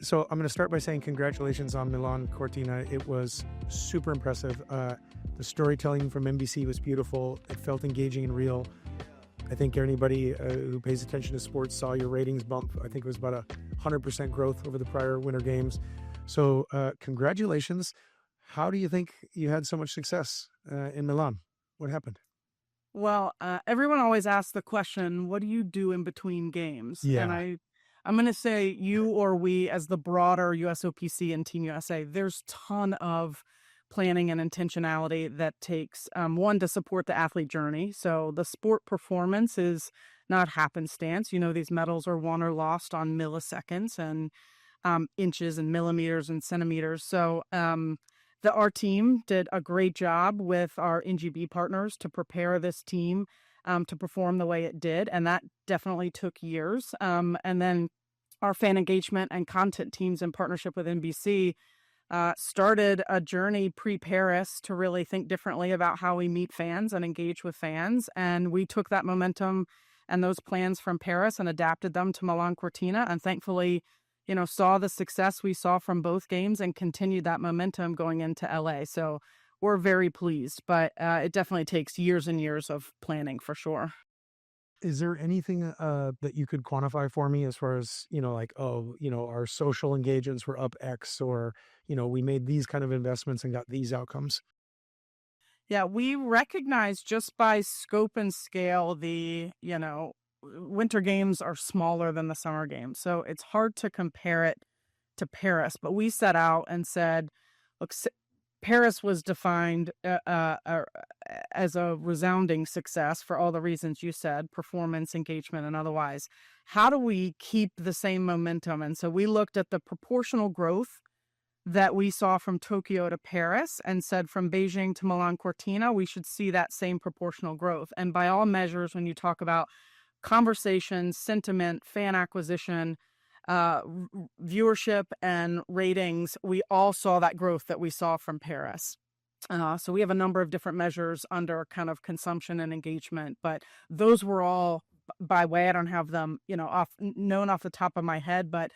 So I'm going to start by saying congratulations on Milano Cortina. It was super impressive. The storytelling from NBC was beautiful. It felt engaging and real. I think anybody who pays attention to sports saw your ratings bump. I think it was about 100% growth over the prior Winter Games. So congratulations. How do you think you had so much success in Milan? What happened? Well, everyone always asks the question, what do you do in between games? And Yeah. I'm going to say you or we as the broader USOPC and Team USA, there's ton of planning and intentionality that takes, one, to support the athlete journey. So the sport performance is not happenstance. These medals are won or lost on milliseconds and inches and millimeters and centimeters. So our team did a great job with our NGB partners to prepare this team to perform the way it did. And that definitely took years. And then our fan engagement and content teams in partnership with NBC started a journey pre-Paris to really think differently about how we meet fans and engage with fans. And we took that momentum and those plans from Paris and adapted them to Milan Cortina. And thankfully, saw the success we saw from both games and continued that momentum going into LA. So we're very pleased, but it definitely takes years and years of planning for sure. Is there anything that you could quantify for me as far as, our social engagements were up X, or, we made these kind of investments and got these outcomes? Yeah, we recognize just by scope and scale, Winter Games are smaller than the Summer Games. So it's hard to compare it to Paris, but we set out and said, look, Paris was defined as a resounding success for all the reasons you said, performance, engagement, and otherwise. How do we keep the same momentum? And so we looked at the proportional growth that we saw from Tokyo to Paris and said from Beijing to Milan Cortina, we should see that same proportional growth. And by all measures, when you talk about conversations, sentiment, fan acquisition, viewership, and ratings, we all saw that growth that we saw from Paris. So we have a number of different measures under kind of consumption and engagement, but those were all by way, I don't have them, known off the top of my head, but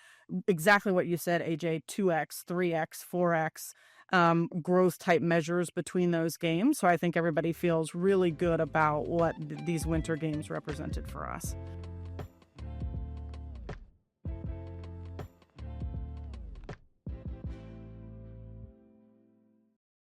exactly what you said, AJ, 2X, 3X, 4X growth type measures between those games. So I think everybody feels really good about what these Winter Games represented for us.